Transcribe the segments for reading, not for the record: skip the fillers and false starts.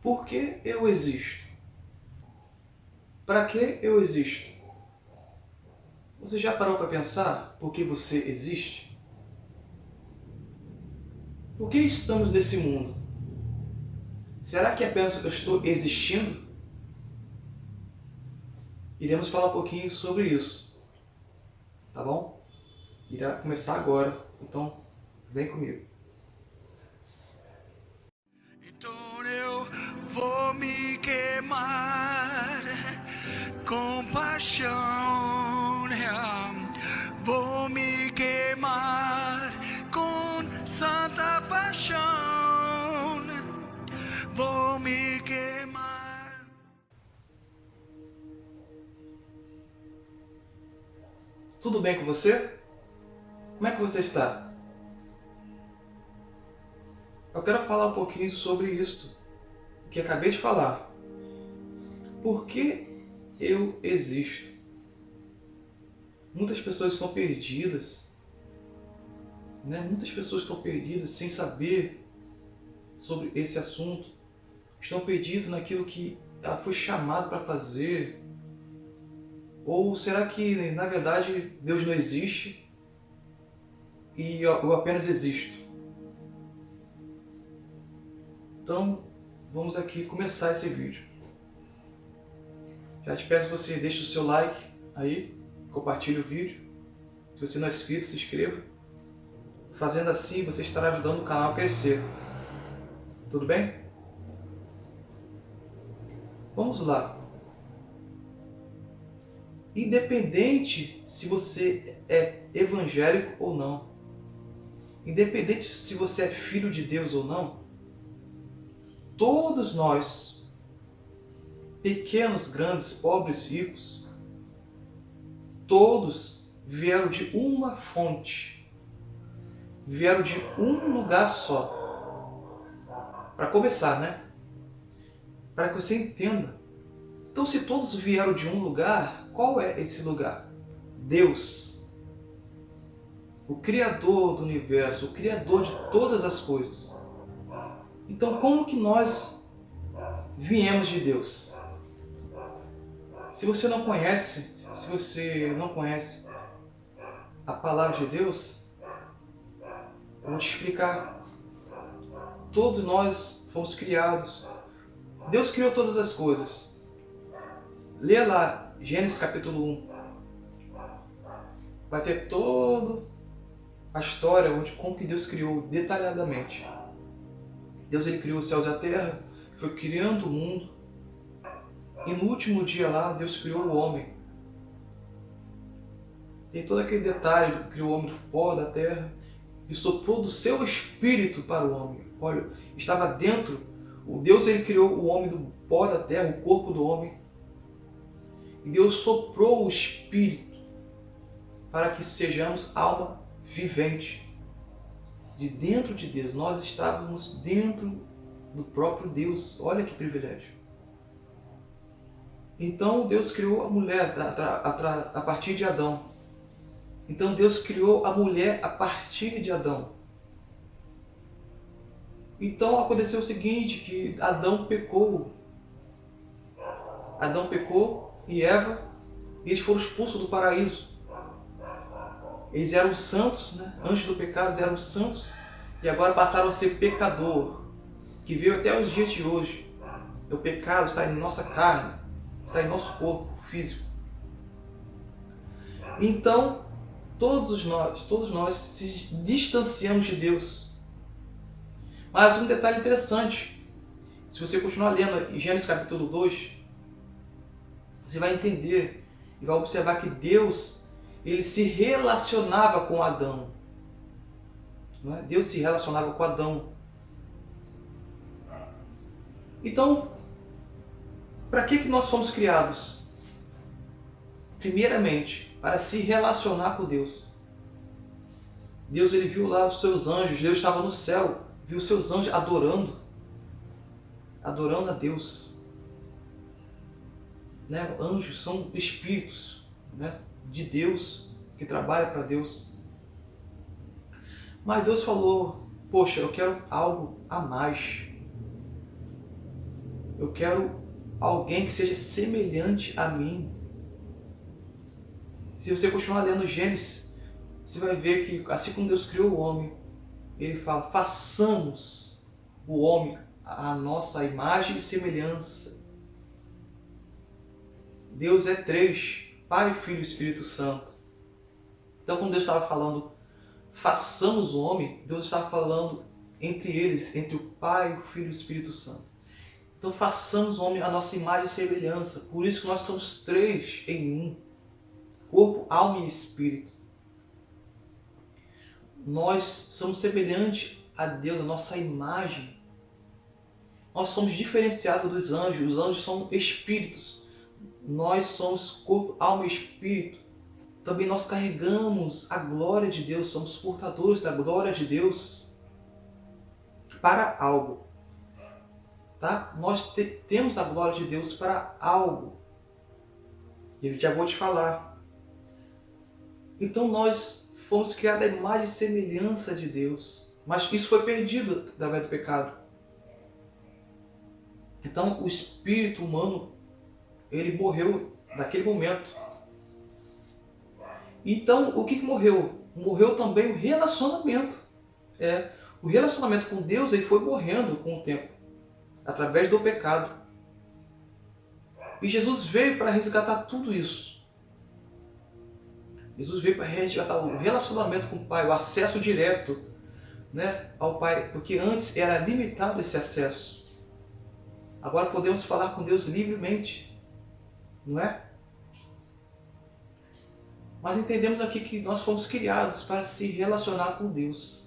Por que eu existo? Para que eu existo? Você já parou para pensar por que você existe? Por que estamos nesse mundo? Será que apenas eu estou existindo? Iremos falar um pouquinho sobre isso, tá bom? Irá começar agora, então vem comigo. Então eu vou me queimar com paixão, vou me queimar com santa paixão, vou me queimar. Tudo bem com você? Como é que você está? Eu quero falar um pouquinho sobre isso que acabei de falar. Por que eu existo? Muitas pessoas estão perdidas, né? Muitas pessoas estão perdidas sem saber sobre esse assunto. Estão perdidas naquilo que ela foi chamada para fazer. Ou será que, na verdade, Deus não existe e eu apenas existo? Então, vamos aqui começar esse vídeo. Já te peço que você deixe o seu like aí, compartilhe o vídeo. Se você não é inscrito, se inscreva. Fazendo assim, você estará ajudando o canal a crescer. Tudo bem? Vamos lá. Independente se você é evangélico ou não, independente se você é filho de Deus ou não, todos nós, pequenos, grandes, pobres, ricos, todos vieram de uma fonte, vieram de um lugar só. Para começar, né? Para que você entenda. Então, se todos vieram de um lugar, qual é esse lugar? Deus, o Criador do universo, o Criador de todas as coisas. Então, como que nós viemos de Deus? Se você não conhece a palavra de Deus, eu vou te explicar. Todos nós fomos criados. Deus criou todas as coisas. Lê lá, Gênesis capítulo 1. Vai ter toda a história como que Deus criou detalhadamente. Deus ele criou os céus e a terra, foi criando o mundo. E no último dia lá, Deus criou o homem. Tem todo aquele detalhe, ele criou o homem do pó da terra e soprou do seu espírito para o homem. Olha, estava dentro, o Deus ele criou o homem do pó da terra, o corpo do homem. E Deus soprou o espírito para que sejamos alma vivente. De dentro de Deus, nós estávamos dentro do próprio Deus. Olha que privilégio. Então Deus criou a mulher a partir de Adão. Então Deus criou a mulher a partir de Adão. Então aconteceu o seguinte, que Adão pecou. Adão pecou e Eva, eles foram expulsos do paraíso. Eles eram santos, né? Antes do pecado eles eram santos, e agora passaram a ser pecador, que veio até os dias de hoje. O pecado está em nossa carne, está em nosso corpo físico. Então, todos nós se distanciamos de Deus. Mas um detalhe interessante, se você continuar lendo em Gênesis capítulo 2, você vai entender e vai observar que Deus, ele se relacionava com Adão. Não é? Deus se relacionava com Adão. Então, para que nós somos criados? Primeiramente, para se relacionar com Deus. Deus ele viu lá os seus anjos, Deus estava no céu, viu os seus anjos adorando a Deus. Né? Anjos são espíritos, né? De Deus, que trabalham para Deus. Mas Deus falou, poxa, eu quero algo a mais. Eu quero alguém que seja semelhante a mim. Se você continuar lendo Gênesis, você vai ver que assim como Deus criou o homem, Ele fala, façamos o homem a nossa imagem e semelhança. Deus é três, Pai, Filho e Espírito Santo. Então quando Deus estava falando, façamos o homem, Deus estava falando entre eles, entre o Pai, o Filho e o Espírito Santo. Então façamos o homem a nossa imagem e semelhança. Por isso que nós somos três em um. Corpo, alma e espírito. Nós somos semelhantes a Deus, a nossa imagem. Nós somos diferenciados dos anjos. Os anjos são espíritos. Nós somos corpo, alma e espírito. Também nós carregamos a glória de Deus. Somos portadores da glória de Deus para algo. Tá? Nós temos a glória de Deus para algo. E eu já vou te falar. Então nós fomos criados à imagem e semelhança de Deus. Mas isso foi perdido através do pecado. Então o espírito humano, ele morreu naquele momento. Então o que morreu? Morreu também o relacionamento. O relacionamento com Deus ele foi morrendo com o tempo. Através do pecado. E Jesus veio para resgatar tudo isso. Jesus veio para resgatar o relacionamento com o Pai, o acesso direto, né, ao Pai, porque antes era limitado esse acesso. Agora podemos falar com Deus livremente, não é? Mas entendemos aqui que nós fomos criados para se relacionar com Deus.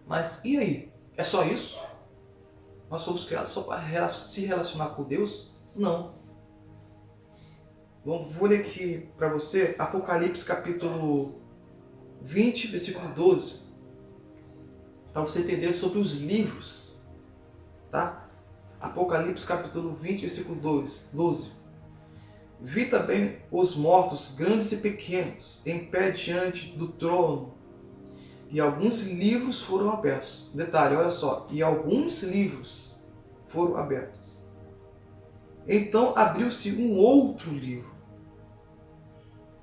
Mas e aí? É só isso? Nós somos criados só para se relacionar com Deus? Não. Vou ler aqui para você Apocalipse capítulo 20, versículo 12. Para você entender sobre os livros. Tá? Apocalipse capítulo 20, versículo 12. Vi também os mortos, grandes e pequenos, em pé diante do trono. E alguns livros foram abertos. Detalhe, olha só. E alguns livros foram abertos. Então abriu-se um outro livro.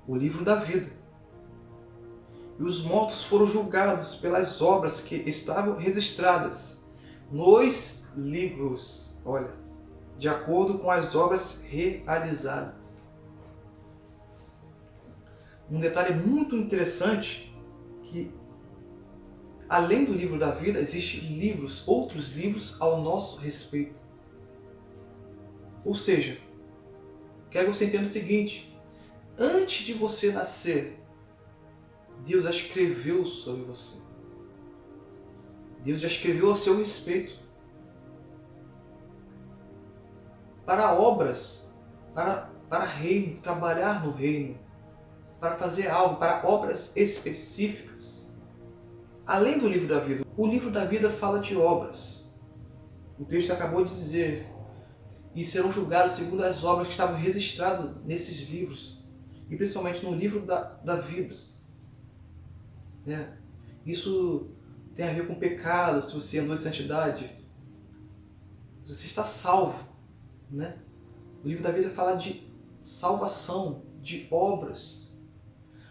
O livro da vida. E os mortos foram julgados pelas obras que estavam registradas nos livros. Olha, de acordo com as obras realizadas. Um detalhe muito interessante que além do livro da vida, existem outros livros ao nosso respeito. Ou seja, quero que você entenda o seguinte: antes de você nascer, Deus já escreveu sobre você. Deus já escreveu a seu respeito. Para obras, para reino, trabalhar no reino, para fazer algo, para obras específicas. Além do livro da vida, o livro da vida fala de obras. O texto acabou de dizer, e serão julgados segundo as obras que estavam registradas nesses livros. E principalmente no livro da vida. Isso tem a ver com pecado, se você andou em santidade. Você está salvo. Né? O livro da vida fala de salvação, de obras.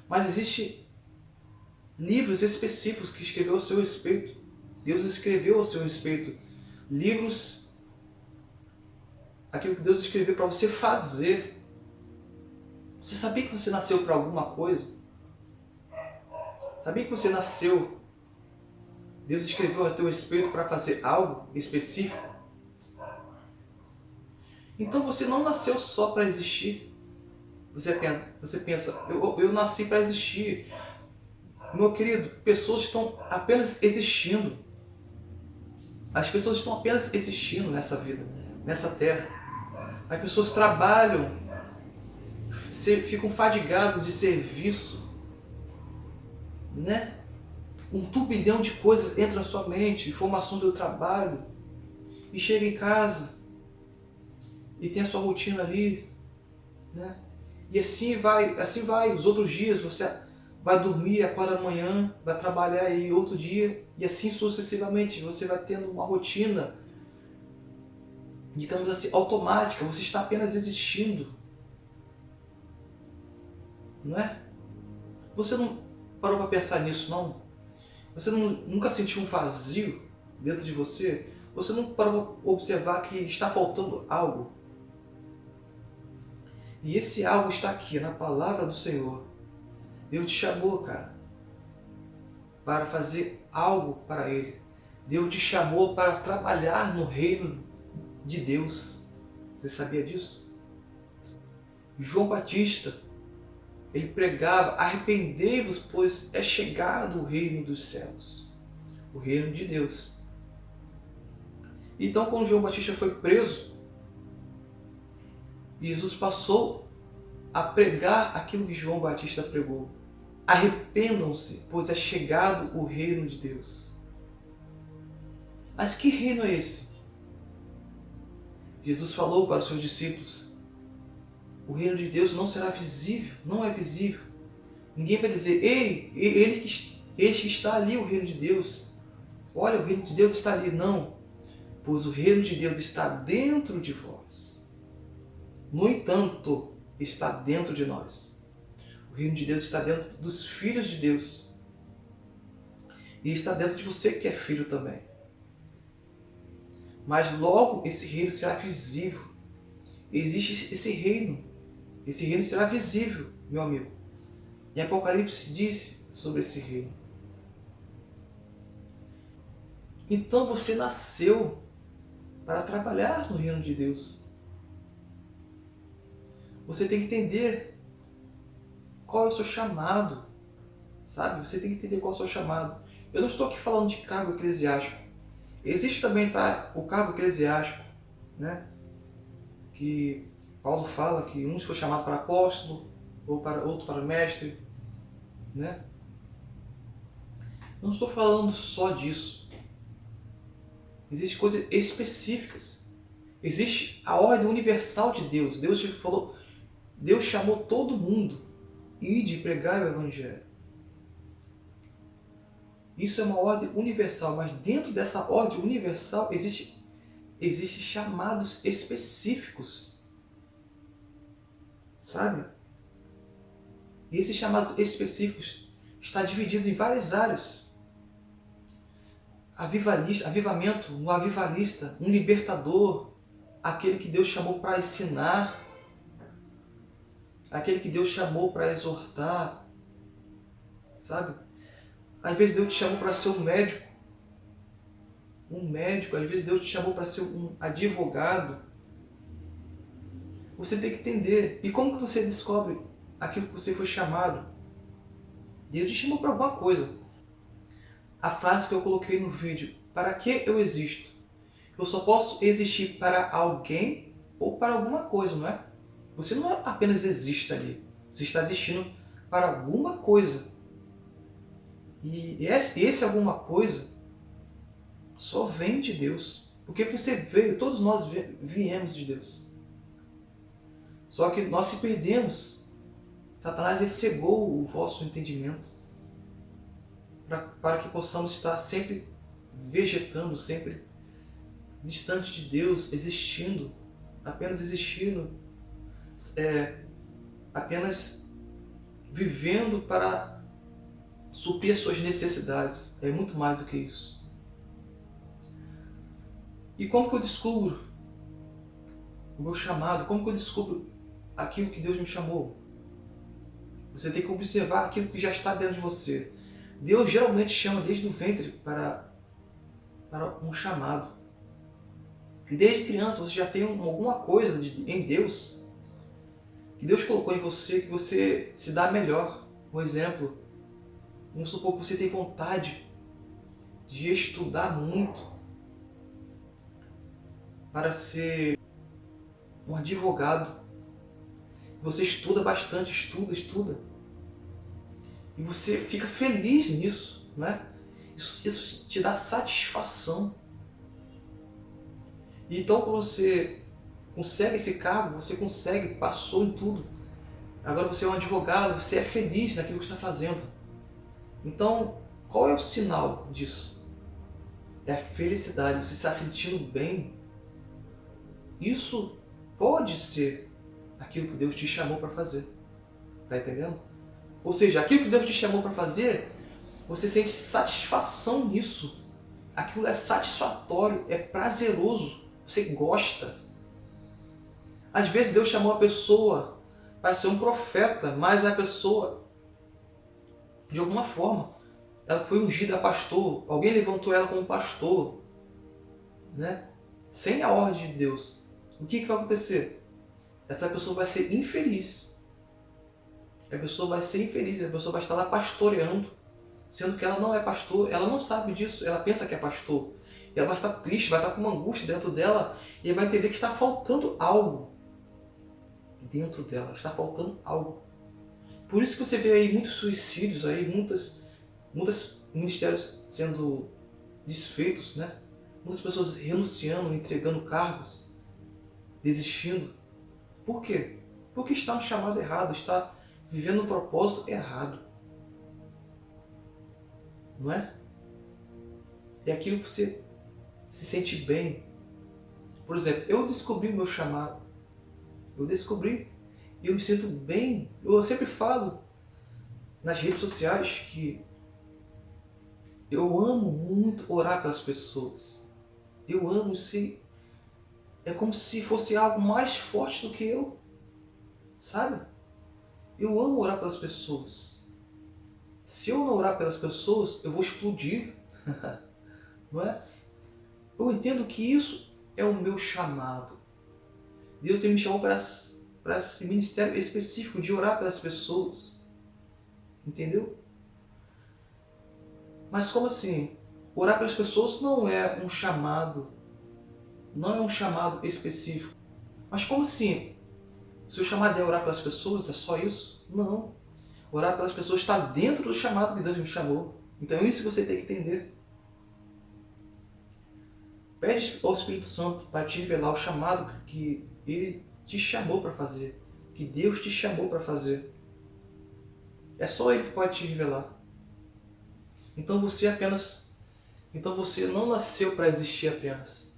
Mas existem livros específicos que escreveu a seu respeito. Deus escreveu a seu respeito. Livros, aquilo que Deus escreveu para você fazer. Você sabia que você nasceu para alguma coisa? Sabia que você nasceu? Deus escreveu a teu respeito para fazer algo específico? Então você não nasceu só para existir. Você pensa, eu nasci para existir. Meu querido, pessoas estão apenas existindo. As pessoas estão apenas existindo nessa vida, nessa terra. As pessoas trabalham, ficam fadigadas de serviço, né? Um turbilhão de coisas entra na sua mente, informação do trabalho, e chega em casa e tem a sua rotina ali, né? E assim vai, os outros dias você vai dormir, acorda amanhã, vai trabalhar aí outro dia, e assim sucessivamente você vai tendo uma rotina digamos assim, automática. Você está apenas existindo, não é? Você não parou para pensar nisso, não? Você nunca sentiu um vazio dentro de você? Você não parou para observar que está faltando algo? E esse algo está aqui, na palavra do Senhor. Deus te chamou, cara, para fazer algo para Ele. Deus te chamou para trabalhar no reino de Deus. Você sabia disso? João Batista, ele pregava: arrependei-vos, pois é chegado o reino dos céus, o reino de Deus. Então, quando João Batista foi preso, Jesus passou a pregar aquilo que João Batista pregou: arrependam-se, pois é chegado o reino de Deus. Mas que reino é esse? Jesus falou para os seus discípulos: o reino de Deus não será visível, não é visível. Ninguém vai dizer: ei, este que está ali, o reino de Deus. Olha, o reino de Deus está ali. Não, pois o reino de Deus está dentro de vós. No entanto, está dentro de nós. O reino de Deus está dentro dos filhos de Deus. E está dentro de você que é filho também. Mas logo esse reino será visível. Existe esse reino. Esse reino será visível, meu amigo. E Apocalipse diz sobre esse reino. Então você nasceu para trabalhar no reino de Deus. Você tem que entender qual é o seu chamado, sabe? Você tem que entender qual é o seu chamado. Eu não estou aqui falando de cargo eclesiástico. Existe também, tá, o cargo eclesiástico, né? Que Paulo fala que um foi chamado para apóstolo, ou para outro para mestre, né? Não estou falando só disso. Existem coisas específicas. Existe a ordem universal de Deus. Deus falou, Deus chamou todo mundo de pregar o Evangelho. Isso é uma ordem universal, mas dentro dessa ordem universal existem chamados específicos, sabe? E esses chamados específicos estão divididos em várias áreas. Avivamento, um avivalista, um libertador, aquele que Deus chamou para ensinar, aquele que Deus chamou para exortar, sabe? Às vezes Deus te chamou para ser um médico, às vezes Deus te chamou para ser um advogado. Você tem que entender. E como que você descobre aquilo que você foi chamado? Deus te chamou para alguma coisa. A frase que eu coloquei no vídeo: para que eu existo? Eu só posso existir para alguém ou para alguma coisa, não é? Você não apenas existe ali. Você está existindo para alguma coisa. E esse alguma coisa só vem de Deus. Porque você veio, todos nós viemos de Deus. Só que nós se perdemos. Satanás ele cegou o vosso entendimento para que possamos estar sempre vegetando, sempre distante de Deus, existindo, apenas existindo, apenas vivendo para suprir as suas necessidades. É muito mais do que isso. E como que eu descubro o meu chamado? Como que eu descubro aquilo que Deus me chamou? Você tem que observar aquilo que já está dentro de você. Deus geralmente chama desde o ventre para um chamado. E desde criança você já tem alguma coisa em Deus que Deus colocou em você, que você se dá melhor. Por exemplo, vamos supor que você tem vontade de estudar muito para ser um advogado. Você estuda bastante, estuda. E você fica feliz nisso, né? Isso te dá satisfação. E então, quando você consegue esse cargo, você consegue, passou em tudo. Agora você é um advogado, você é feliz naquilo que está fazendo. Então, qual é o sinal disso? É a felicidade, você está sentindo bem. isso pode ser aquilo que Deus te chamou para fazer. Tá entendendo? Ou seja, aquilo que Deus te chamou para fazer, você sente satisfação nisso. Aquilo é satisfatório, é prazeroso, você gosta. Às vezes Deus chamou a pessoa para ser um profeta, mas a pessoa, de alguma forma, ela foi ungida a pastor, alguém levantou ela como pastor, né? Sem a ordem de Deus. O que vai acontecer? Essa pessoa vai ser infeliz. A pessoa vai ser infeliz, a pessoa vai estar lá pastoreando, sendo que ela não é pastor, ela não sabe disso, ela pensa que é pastor. E ela vai estar triste, vai estar com uma angústia dentro dela e vai entender que está faltando algo dentro dela, está faltando algo. Por isso que você vê aí muitos suicídios, aí, muitos ministérios sendo desfeitos, né? Muitas pessoas renunciando, entregando cargos, desistindo. Por quê? Porque está no chamado errado, está vivendo um propósito errado. Não é? É aquilo que você se sente bem. Por exemplo, eu descobri o meu chamado. Eu descobri. E eu me sinto bem. Eu sempre falo nas redes sociais que eu amo muito orar pelas pessoas. Eu amo isso. É como se fosse algo mais forte do que eu. Sabe? Eu amo orar pelas pessoas. Se eu não orar pelas pessoas, eu vou explodir. Não é? Eu entendo que isso é o meu chamado. Deus me chamou para esse ministério específico de orar pelas pessoas. Entendeu? Mas como assim? Orar pelas pessoas não é um chamado. Não é um chamado específico. Mas como assim? Se o chamado é orar pelas pessoas, é só isso? Não. Orar pelas pessoas está dentro do chamado que Deus me chamou. Então isso você tem que entender. Pede ao Espírito Santo para te revelar o chamado que Ele te chamou para fazer. Que Deus te chamou para fazer. É só Ele que pode te revelar. Então você não nasceu para existir apenas.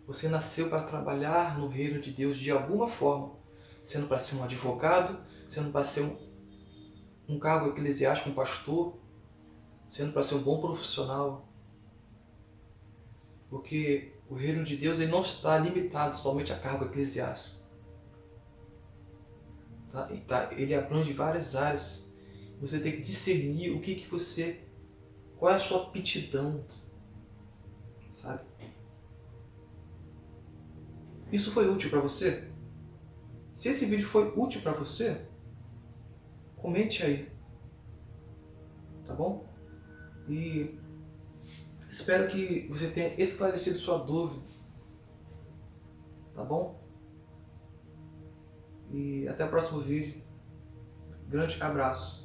Você nasceu para trabalhar no reino de Deus de alguma forma. Sendo para ser um advogado, sendo para ser um cargo eclesiástico, um pastor, sendo para ser um bom profissional. Porque o reino de Deus ele não está limitado somente a cargo eclesiástico. Ele abrange várias áreas. Você tem que discernir qual é a sua aptidão, sabe? Isso foi útil para você? Se esse vídeo foi útil para você, comente aí, tá bom? E espero que você tenha esclarecido sua dúvida, tá bom? E até o próximo vídeo. Grande abraço.